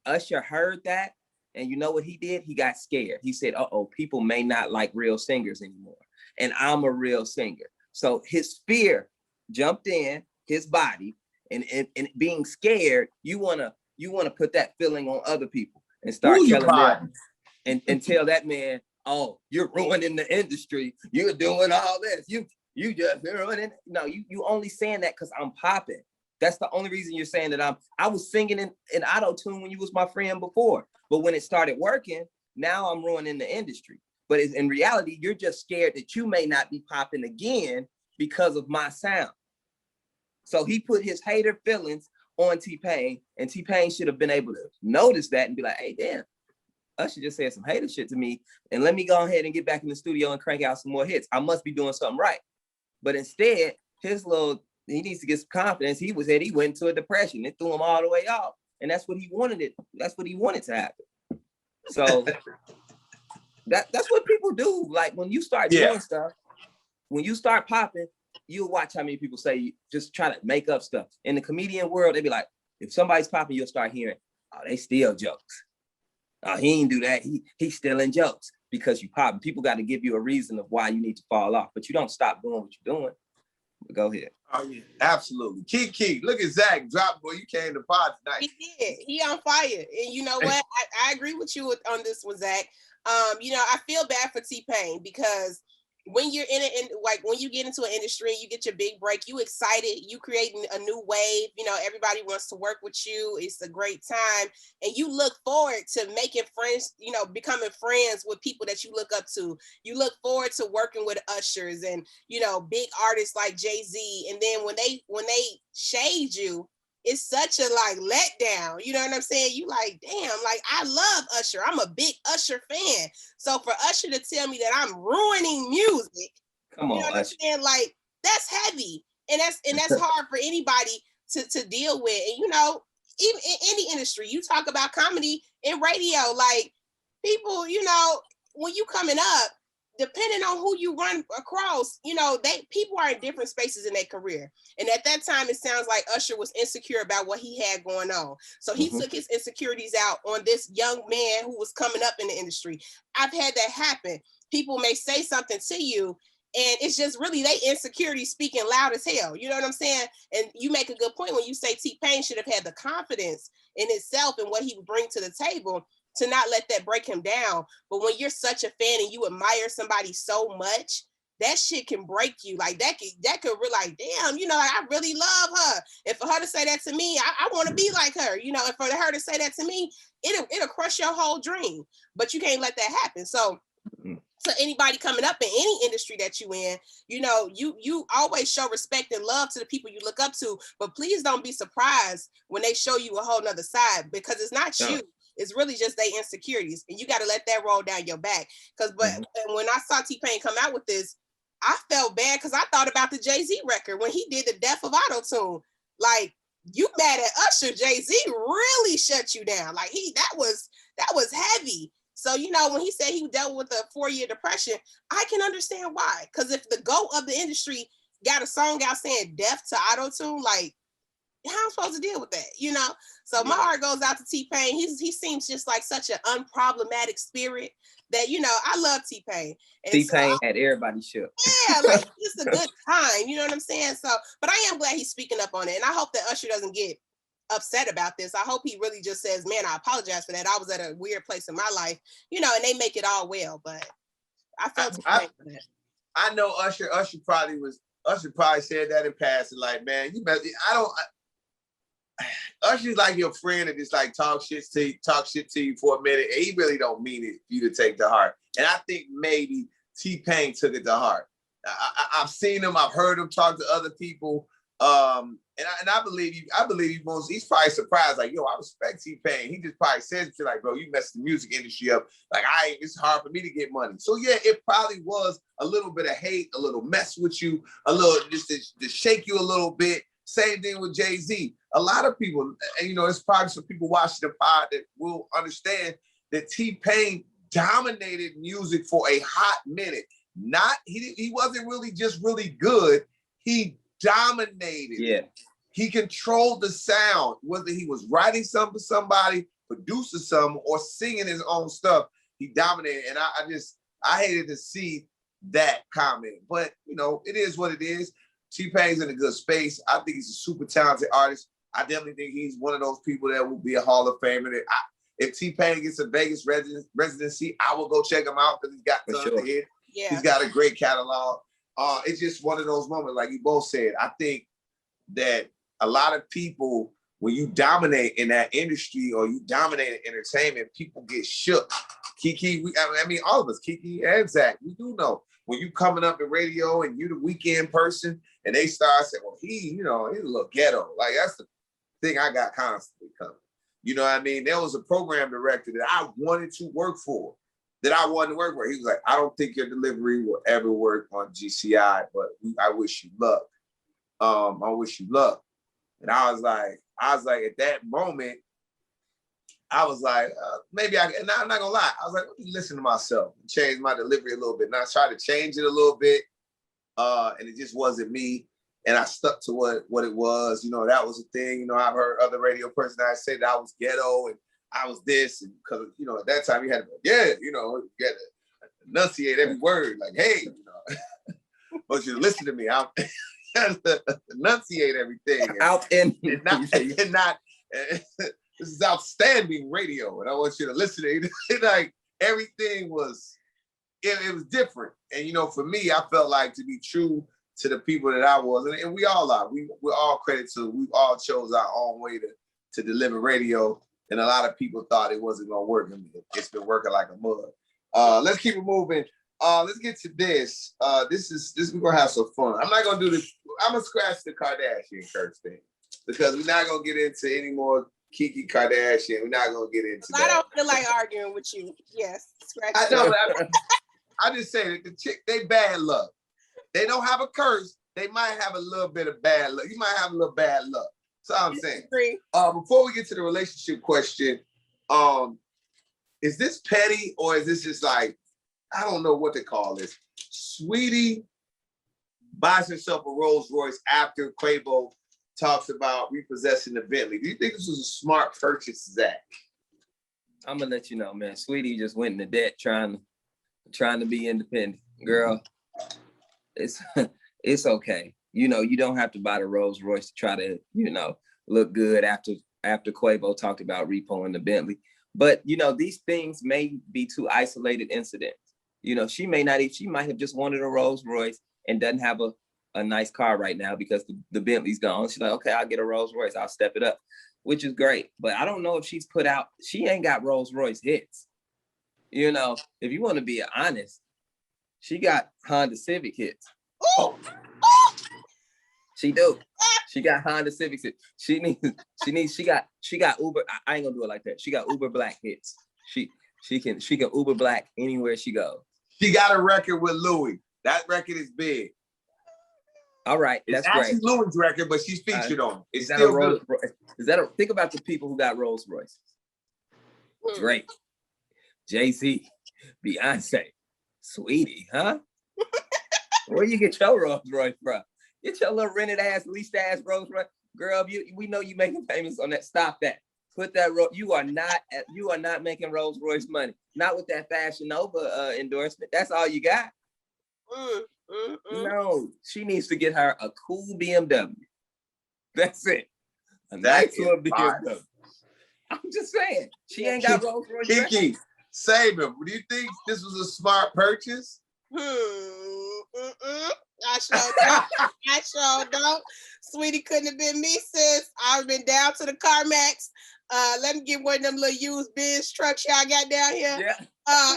heard that. And you know what he did? He got scared. He said, people may not like real singers anymore. And I'm a real singer. So his fear jumped in his body, and being scared, you wanna put that feeling on other people and start telling them and tell that man, oh, you're ruining the industry. You're doing all this. You just ruining. No, you only saying that because I'm popping. That's the only reason you're saying that I was singing in auto-tune when you was my friend before. But when it started working, now I'm ruining the industry. But in reality, you're just scared that you may not be popping again because of my sound. So he put his hater feelings on T-Pain, and T-Pain should have been able to notice that and be like, hey, damn, Usher just said some hater shit to me, and let me go ahead and get back in the studio and crank out some more hits. I must be doing something right. But instead, he needs to get some confidence. He went into a depression. It threw him all the way off. And that's what he wanted. That's what he wanted to happen. So that's what people do. Like when you start doing stuff, when you start popping, you'll watch how many people say, just try to make up stuff. In the comedian world, they be like, if somebody's popping, you'll start hearing, oh, they steal jokes. Oh, he ain't do that. He's stealing jokes because you popping. People got to give you a reason of why you need to fall off, but you don't stop doing what you're doing. But go ahead. Oh yeah, absolutely. Keke, look at Zach drop, boy. You came to pod tonight. He did. He on fire. And you know what? I agree with you on this one, Zach. I feel bad for T-Pain because when you're in it, like when you get into an industry, you get your big break, you excited, you creating a new wave, you know, everybody wants to work with you. It's a great time. And you look forward to making friends, you know, becoming friends with people that you look up to. You look forward to working with ushers and, you know, big artists like Jay-Z. And then when they shade you, it's such a like letdown. You know what I'm saying? You like, damn, like I love Usher. I'm a big Usher fan. So for Usher to tell me that I'm ruining music, Come on, you know what I'm saying? Like that's heavy. And that's hard for anybody to deal with. And you know, even in any industry, you talk about comedy and radio, like people, you know, when you coming up, depending on who you run across, you know, people are in different spaces in their career. And at that time, it sounds like Usher was insecure about what he had going on. So he took his insecurities out on this young man who was coming up in the industry. I've had that happen. People may say something to you, and it's just really they insecurity speaking loud as hell. You know what I'm saying? And you make a good point when you say T-Pain should have had the confidence in itself and what he would bring to the table to not let that break him down. But when you're such a fan and you admire somebody so much, that shit can break you. Like that could really like, damn, you know, like, I really love her. And for her to say that to me, I want to be like her, you know, and for her to say that to me, it'll crush your whole dream. But you can't let that happen. So to anybody coming up in any industry that you in, you know, you always show respect and love to the people you look up to, but please don't be surprised when they show you a whole nother side, because it's not you. It's really just their insecurities, and you got to let that roll down your back. Because, when I saw T-Pain come out with this, I felt bad because I thought about the Jay-Z record when he did the Death of Auto-Tune. Like, you mad at Usher, Jay-Z really shut you down. Like that was heavy. So, you know, when he said he dealt with a 4-year depression, I can understand why. Because if the GOAT of the industry got a song out saying death to auto-tune, like, how am I supposed to deal with that? You know? So my heart goes out to T-Pain. He seems just like such an unproblematic spirit that, you know, I love T-Pain. And T-Pain had everybody shook. Yeah, like it's a good time. You know what I'm saying? So, but I am glad he's speaking up on it. And I hope that Usher doesn't get upset about this. I hope he really just says, man, I apologize for that. I was at a weird place in my life, you know, and they make it all well. But I felt for that. I know Usher probably said that in passing, like, man, Usher's like your friend and just like talk shit to you for a minute, and he really don't mean it for you to take to heart. And I think maybe T-Pain took it to heart. I've seen him, I've heard him talk to other people, and I believe he most. He's probably surprised, like, yo, I respect T-Pain. He just probably says shit like, bro, you messed the music industry up. Like, it's hard for me to get money. So yeah, it probably was a little bit of hate, a little mess with you, a little just to shake you a little bit. Same thing with Jay-Z. A lot of people, and you know, it's probably some people watching the pod that will understand that T-Pain dominated music for a hot minute. He wasn't really just really good. He dominated. Yeah. He controlled the sound, whether he was writing something for somebody, producing something, or singing his own stuff. He dominated, and I hated to see that comment. But you know, it is what it is. T-Pain's in a good space. I think he's a super talented artist. I definitely think he's one of those people that will be a Hall of Famer. If T-Pain gets a Vegas residency, I will go check him out because he's got tons of hits. Yeah. He's got a great catalog. It's just one of those moments, like you both said. I think that a lot of people, when you dominate in that industry or you dominate in entertainment, people get shook. Keke, all of us, Keke and Zach, we do know when you coming up in radio and you the weekend person and they start saying, well, he's a little ghetto. Like, that's the thing I got constantly coming. You know what I mean? There was a program director that I wanted to work for, He was like, I don't think your delivery will ever work on GCI, but I wish you luck. I wish you luck. And I was like, at that moment, I was like, and I'm not gonna lie. I was like, let me listen to myself and change my delivery a little bit. And I tried to change it a little bit, and it just wasn't me. And I stuck to what it was. You know, that was a thing. You know, I've heard other radio personalities say that I was ghetto and I was this, and because, you know, at that time you had to, you had to enunciate every word. Like, hey, you know, I want you to listen to me. I'm enunciate everything. This is outstanding radio, and I want you to listen to it. Like, everything was it was different. And, you know, for me, I felt like to be true to the people that I was, and we all are. We're all credit to, we all chose our own way to deliver radio. And a lot of people thought it wasn't going to work. I mean, it's been working like a mud. Let's keep it moving. Let's get to this. This we're going to have some fun. I'm not going to do this. I'm going to scratch the Kardashian curse thing because we're not going to get into any more Keke Kardashian. We're not going to get into that. I don't feel like arguing with you. Yes, scratch I know. I just say that the chick, they bad luck. They don't have a curse. They might have a little bit of bad luck. You might have a little bad luck. That's all I'm saying. Before we get to the relationship question, is this petty or is this just like, I don't know what to call this. Saweetie buys herself a Rolls Royce after Quavo talks about repossessing the Bentley. Do you think this was a smart purchase, Zach? I'm gonna let you know, man. Saweetie just went into debt trying to be independent. Girl, it's okay. You know, you don't have to buy the Rolls Royce to try to, you know, look good after Quavo talked about repoing the Bentley. But, you know, these things may be two isolated incidents. You know, she might have just wanted a Rolls Royce and doesn't have a nice car right now because the Bentley's gone. She's like, okay, I'll get a Rolls Royce. I'll step it up, which is great. But I don't know if she ain't got Rolls Royce hits. You know, if you want to be honest, she got Honda Civic hits. Oh. She do. She got Honda Civics. She got Uber. I ain't gonna do it like that. She got Uber Black hits. She can Uber Black anywhere she goes. She got a record with Louis. That record is big. All right, that's great. It's actually Louis' record, but she's featured on it. Is that still a Rolls Royce? Think about the people who got Rolls Royces. Drake, Jay-Z, Beyonce, Saweetie, huh? Where you get your Rolls Royce from? Get your little rented ass, leased ass Rolls Royce. Girl, we know you making payments on that. Stop that. Put that, you are not making Rolls Royce money. Not with that Fashion Nova endorsement. That's all you got. No, she needs to get her a cool BMW. That's it. A nice little BMW. I'm just saying, she ain't got Rolls Royce. Keke, save him. Do you think this was a smart purchase? I sure don't. Saweetie couldn't have been me, sis. I've been down to the CarMax. Let me get one of them little used Benz trucks y'all got down here. Yeah.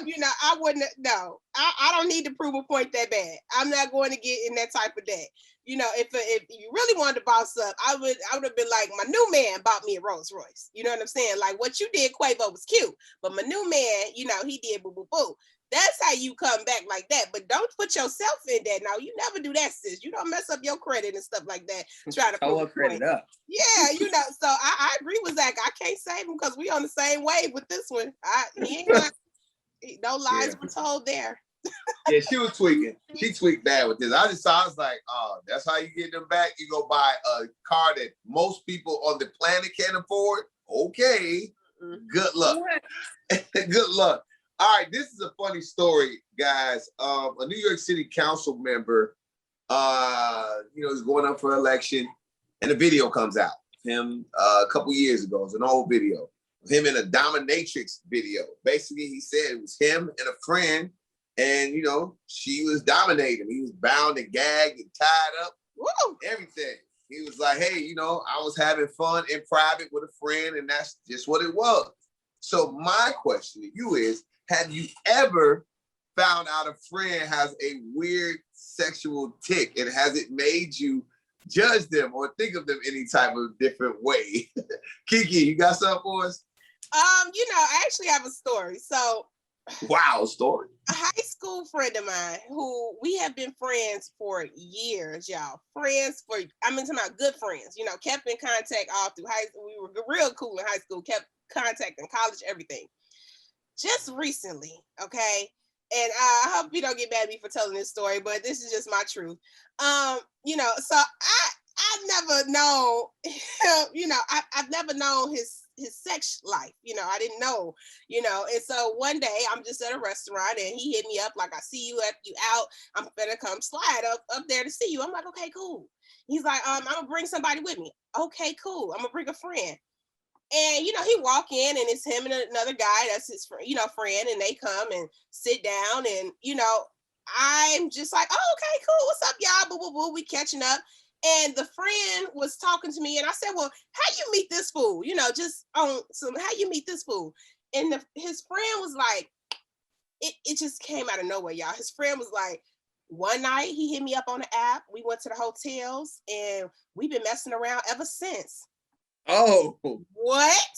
You know, I wouldn't. No, I don't need to prove a point that bad. I'm not going to get in that type of debt. You know, if you really wanted to boss up, I would have been like, my new man bought me a Rolls Royce. You know what I'm saying? Like, what you did, Quavo, was cute, but my new man, you know, he did boo boo boo. That's how you come back like that. But don't put yourself in that. No, you never do that, sis. You don't mess up your credit and stuff like that. Try to pull credit up. Yeah, you know. So I agree with Zach. I can't save him because we on the same wave with this one. No lies were told there. Yeah, she was tweaking. She tweaked bad with this. I was like, oh, that's how you get them back. You go buy a car that most people on the planet can't afford. Okay, good luck. Good luck. All right, this is a funny story, guys. A New York City council member, is going up for election, and a video comes out. Him a couple years ago. It's an old video. Him in a dominatrix video. Basically, he said it was him and a friend, and she was dominating. He was bound and gagged and tied up. Woo! Everything. He was like, hey, I was having fun in private with a friend, and that's just what it was. So my question to you is, have you ever found out a friend has a weird sexual tick, and has it made you judge them or think of them any type of different way? Keke, you got something for us? I actually have a story. So, wow, story. A high school friend of mine who we have been friends for years, y'all. Talking about good friends. Kept in contact all through high school. We were real cool in high school. Kept contact in college, everything. Just recently, okay, and I hope you don't get mad at me for telling this story, but this is just my truth. So I've never known him, I've never known his sex life. I didn't know, and so one day I'm just at a restaurant and he hit me up like, I see you out. I'm gonna come slide up there to see you. I'm like, okay, cool. He's like, I'm gonna bring somebody with me. Okay, cool. I'm gonna bring a friend. And, you know, he walk in and it's him and another guy that's his friend, and they come and sit down and, you know, I'm just like, oh, okay, cool. What's up, y'all? Boo, boo, boo. We catching up. And the friend was talking to me and I said, well, how you meet this fool? You know, just on some, how you meet this fool? And his friend was like, it just came out of nowhere, y'all. His friend was like, one night he hit me up on the app. We went to the hotels and we've been messing around ever since. Oh, what?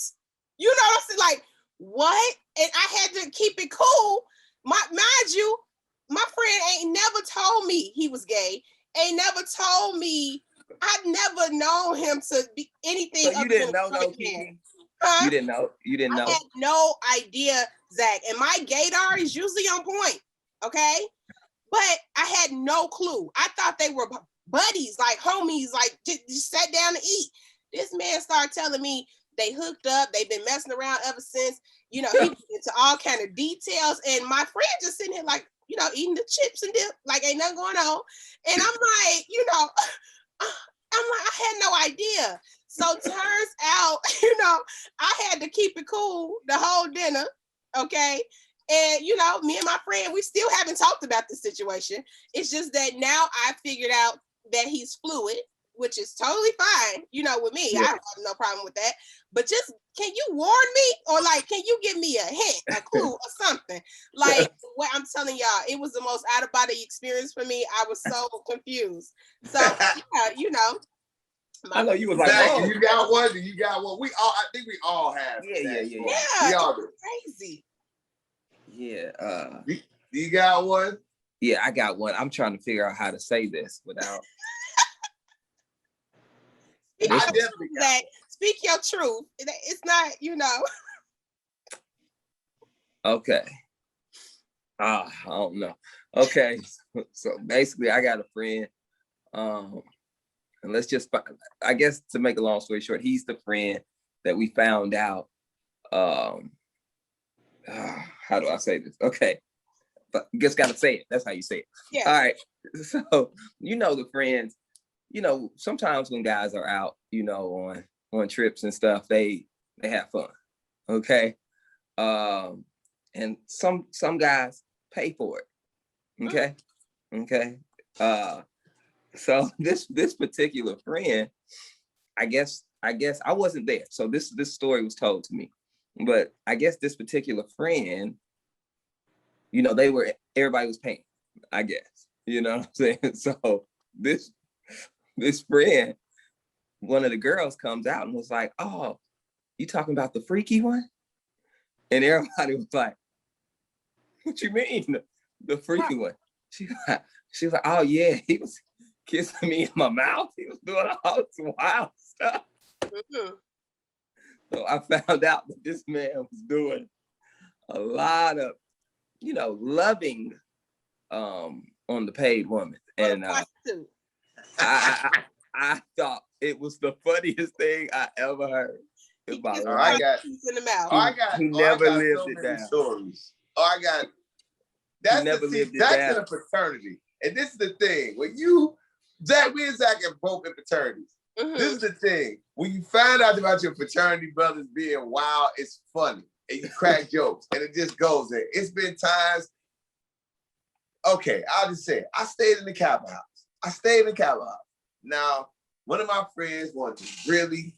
You know what I'm saying? Like, what? And I had to keep it cool. Mind you, my friend ain't never told me he was gay. Ain't never told me. I've never known him to be anything. So you didn't know, though, Keke? Huh? You didn't know. I had no idea, Zach. And my gaydar is usually on point. Okay, but I had no clue. I thought they were buddies, like homies, like just sat down to eat. This man started telling me they hooked up. They've been messing around ever since. You know, he went into all kind of details. And my friend just sitting here like, you know, eating the chips and dip, like ain't nothing going on. And I'm like, you know, I had no idea. So turns out, you know, I had to keep it cool the whole dinner. Okay. And, you know, me and my friend, we still haven't talked about this situation. It's just that now I figured out that he's fluid, which is totally fine, you know, with me. Yeah. I have no problem with that. But just, can you warn me? Or like, can you give me a hint, a clue or something? Like, what I'm telling y'all, it was the most out-of-body experience for me. I was so confused. So, yeah, you know. I know you was like, oh. You got one? You got one? I think we all have. Yeah, we all do. Crazy. Yeah. You got one? Yeah, I got one. I'm trying to figure out how to say this without. Speak your truth. It's not, you know. Okay. I don't know. Okay. So basically, I got a friend. And let's just, I guess to make a long story short, he's the friend that we found out. How do I say this? Okay. But you just got to say it. That's how you say it. Yeah. All right. So, you know, the friends, you know, sometimes when guys are out, you know, on trips and stuff, they have fun. Okay. And some guys pay for it. Okay. Okay. So this particular friend, I guess I wasn't there. So this story was told to me, but I guess this particular friend, you know, everybody was paying, I guess, you know what I'm saying? So this friend, one of the girls comes out and was like, oh, you talking about the freaky one? And everybody was like, what you mean the freaky one? She was like, oh yeah, he was kissing me in my mouth. He was doing all this wild stuff. Mm-hmm. So I found out that this man was doing a lot of, you know, loving on the paid woman. And I thought it was the funniest thing I ever heard. He never lived it down. Stories. That's in a fraternity. And this is the thing. When we and Zach have both in fraternities. Mm-hmm. This is the thing. When you find out about your fraternity brothers being wild, it's funny. And you crack jokes. And it just goes there. It's been times. Okay, I'll just say it. I stayed in the Kappa house. Now, one of my friends wanted to really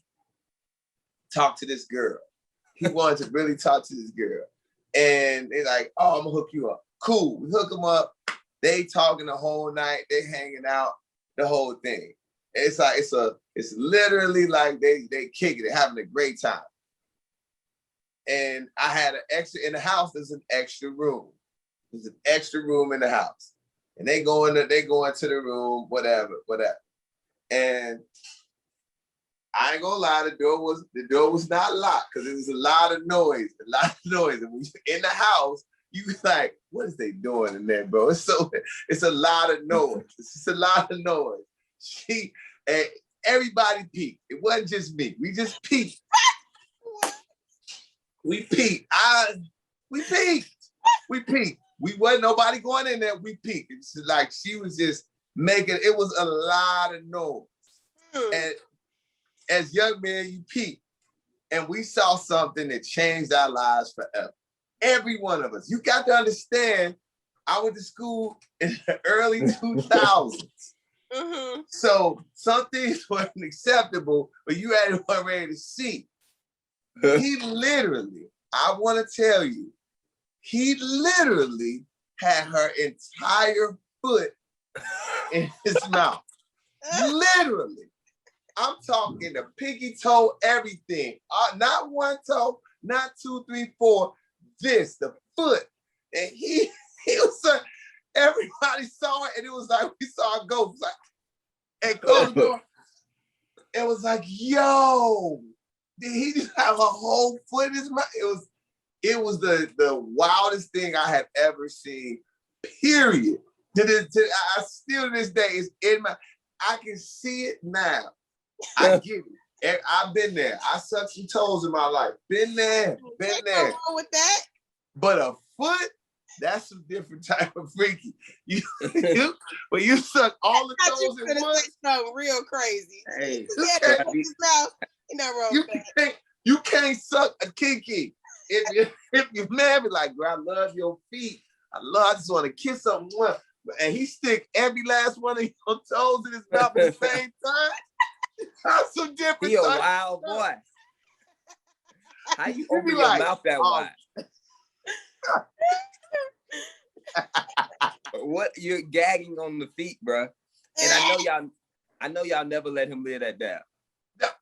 talk to this girl. He wanted to really talk to this girl. And they're like, oh, I'm going to hook you up. Cool. We hook them up. They talking the whole night. They hanging out, the whole thing. And it's like, it's literally like they kicking it, having a great time. And I had an extra, in the house, there's an extra room. There's an extra room in the house. And they go into the room, whatever. And I ain't gonna lie, the door was not locked because it was a lot of noise. And when you're in the house, you like, what is they doing in there, bro? It's a lot of noise. It's just a lot of noise. Everybody peeked. It wasn't just me. We just peeked. We peeked. We peeked. We wasn't nobody going in there. We peeked. It's like she was just making, it was a lot of noise. And as young men, you peek. and we saw something that changed our lives forever. Every one of us. You got to understand, I went to school in the early 2000s. Mm-hmm. So some things weren't acceptable, but you had to be ready to see. He literally, I want to tell you, he literally had her entire foot in his mouth. Literally. I'm talking the pinky toe, everything. Not one toe, not 2, 3, 4. This, the foot. And he was like, everybody saw it, and it was like, we saw a ghost. Like, and closed the door. It was like, yo, did he just have a whole foot in his mouth? It was the wildest thing I had ever seen, period. I still to this day, it's in my, I can see it now. I get it. I've been there. I sucked some toes in my life. Been there. There's no wrong with that. But a foot, that's a different type of freaky. When you suck all the toes at once. Something real crazy. Hey, you can't suck a Keke. If your man be like, bro, I love your feet. I just want to kiss them. And he stick every last one of your toes in his mouth at the same time. That's some different. He a wild boy. How you open your mouth that wide? What, you're gagging on the feet, bro? And I know y'all never let him live that down.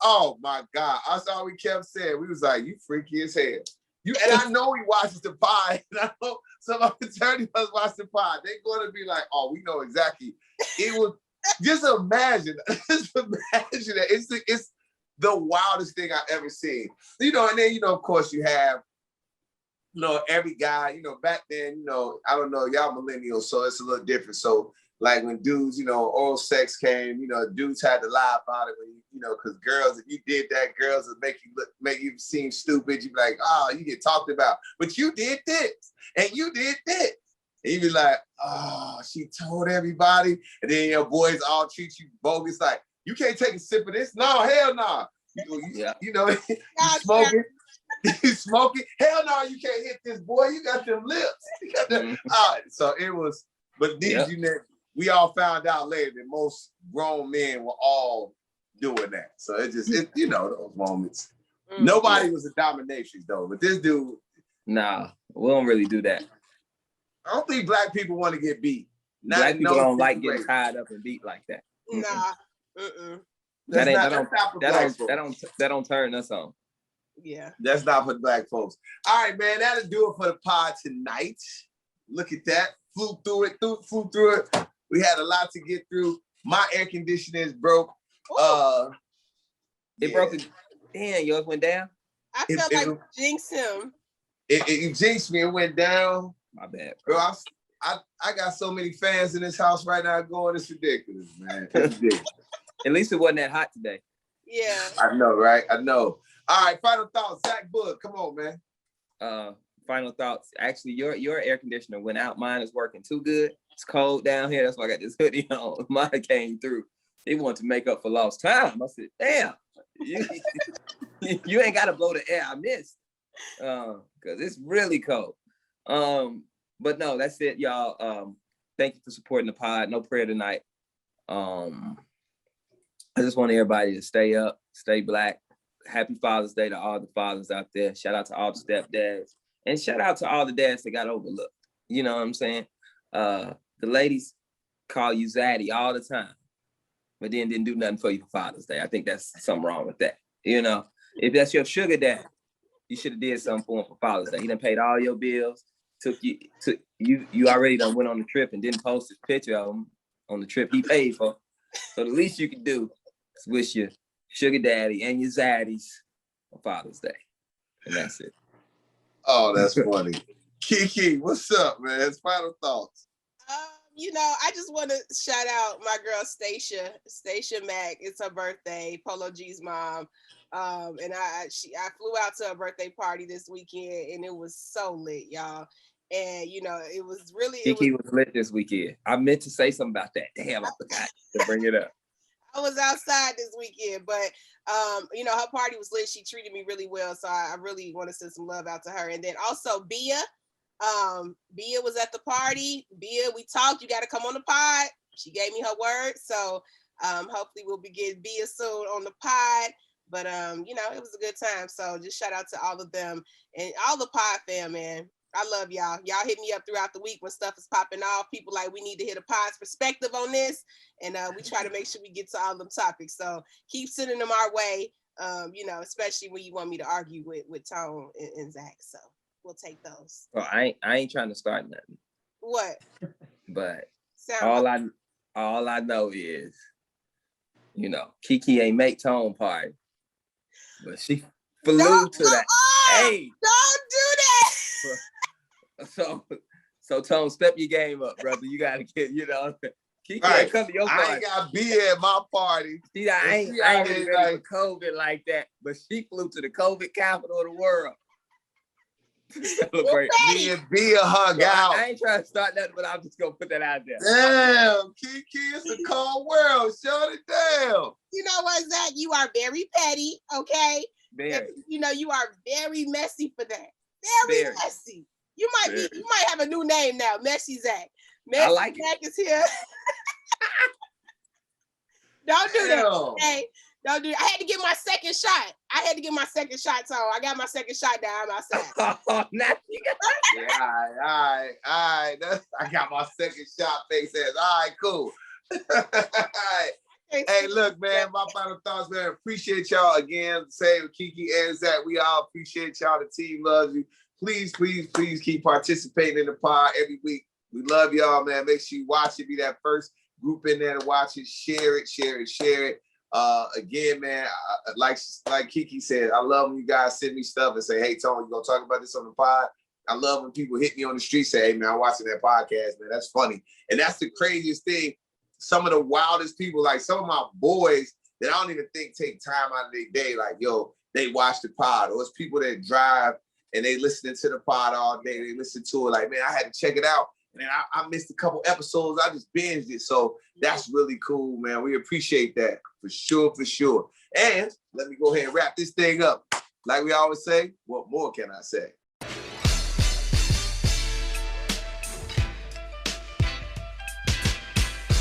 Oh my God! That's all we kept saying. We was like, "You freaky as hell." And I know he watches the pod. And I know some of the attorneys watch the pod. They're gonna be like, "Oh, we know exactly." It was just imagine that it's the wildest thing I've ever seen. And then of course you have. Every guy, back then, I don't know, y'all millennials, so it's a little different. So, like when dudes, oral sex came, dudes had to lie about it when because girls, if you did that, girls would make you seem stupid. You'd be like, oh, you get talked about, but you did this and you did this. And you'd be like, oh, she told everybody, and then your boys all treat you bogus. Like, you can't take a sip of this. No, hell no. You smoking. You smoking? Hell no, you can't hit this, boy. You got them lips. So it was, but these, we all found out later that most grown men were all doing that. So those moments. Nobody was a dominatrix though, but this dude. Nah, we don't really do that. I don't think black people want to get beat. Black people don't like getting tied up and beat like that. Nah. That don't turn us on. Yeah. That's not for black folks. All right, man. That'll do it for the pod tonight. Look at that. Flew through it. We had a lot to get through. My air conditioner is broke. It broke. Damn, yours went down? I felt like you jinxed him. It jinxed me. It went down. My bad, bro. I got so many fans in this house right now going, it's ridiculous, man. It's ridiculous. At least it wasn't that hot today. Yeah. I know, right? I know. All right, final thoughts. Zach Boog, come on, man. Final thoughts. Actually, your air conditioner went out. Mine is working too good. It's cold down here. That's why I got this hoodie on. Mine came through. They wanted to make up for lost time. I said, damn, you ain't got to blow the air I missed. Because it's really cold. But no, that's it, y'all. Thank you for supporting the pod. No prayer tonight. I just want everybody to stay up, stay black. Happy Father's Day to all the fathers out there. Shout out to all the stepdads. And shout out to all the dads that got overlooked. You know what I'm saying? The ladies call you Zaddy all the time, but then didn't do nothing for you for Father's Day. I think that's something wrong with that. If that's your sugar dad, you should have did something for him for Father's Day. He done paid all your bills. You already done went on the trip and didn't post his picture of him on the trip he paid for. So the least you could do is wish your sugar daddy and your zaddies on Father's Day. And that's it. Oh, that's funny. Keke, what's up, man? It's final thoughts. I just want to shout out my girl Stacia Mack. It's her birthday, Polo G's mom. And I flew out to her birthday party this weekend, and it was so lit, y'all. And it was really Keke was lit this weekend. I meant to say something about that. Damn, I forgot to bring it up. I was outside this weekend, but you know, her party was lit. She treated me really well, so I really want to send some love out to her. And then also Bia, Bia was at the party. Bia, we talked. You got to come on the pod. She gave me her word, so hopefully we'll be getting Bia soon on the pod. But you know, it was a good time. So just shout out to all of them and all the pod fam, man. I love y'all. Y'all hit me up throughout the week when stuff is popping off. People like, we need to hit a pod's perspective on this. And we try to make sure we get to all them topics. So keep sending them our way, you know, especially when you want me to argue with Tone and Zach. So we'll take those. Well, I ain't trying to start nothing. What? But all I know is, you know, Keke ain't make Tone party. But she flew to that. Hey, don't do that. So Tone, step your game up, brother. You gotta get, you know, Keke Right. ain't come to your party. I ain't got beer at my party. See, I ain't ready for COVID like that, but she flew to the COVID capital of the world to celebrate. Me and Bia hung out. I ain't trying to start nothing, but I'm just gonna put that out there. Damn, Keke, it's a cold world. Shut it down. You know what, Zach? You are very petty, okay? Very. You know, you are very messy for that. Very messy. You might have a new name now, Messy Zach. Messy I like Zach is here. Don't do that, okay? Don't do that. I had to get my second shot. So I got my second shot down outside. Oh, now you got all right. I got my second shot face ass. All right, cool. All right. Hey, look, man, my final thoughts, man. Appreciate y'all again. Same with Keke and Zach. We all appreciate y'all. The team loves you. Please keep participating in the pod every week. We love y'all, man. Make sure you watch it. Be that first group in there to watch it. Share it. Again, man, like Keke said, I love when you guys send me stuff and say, hey, Tony, you gonna talk about this on the pod? I love when people hit me on the street, say, hey, man, I'm watching that podcast, man. That's funny. And that's the craziest thing. Some of the wildest people, like some of my boys that I don't even think take time out of their day, like, yo, they watch the pod. Or it's people that drive and they listening to the pod all day. They listen to it like, man, I had to check it out. And I missed a couple episodes. I just binged it. So that's really cool, man. We appreciate that for sure. And let me go ahead and wrap this thing up. Like we always say, what more can I say?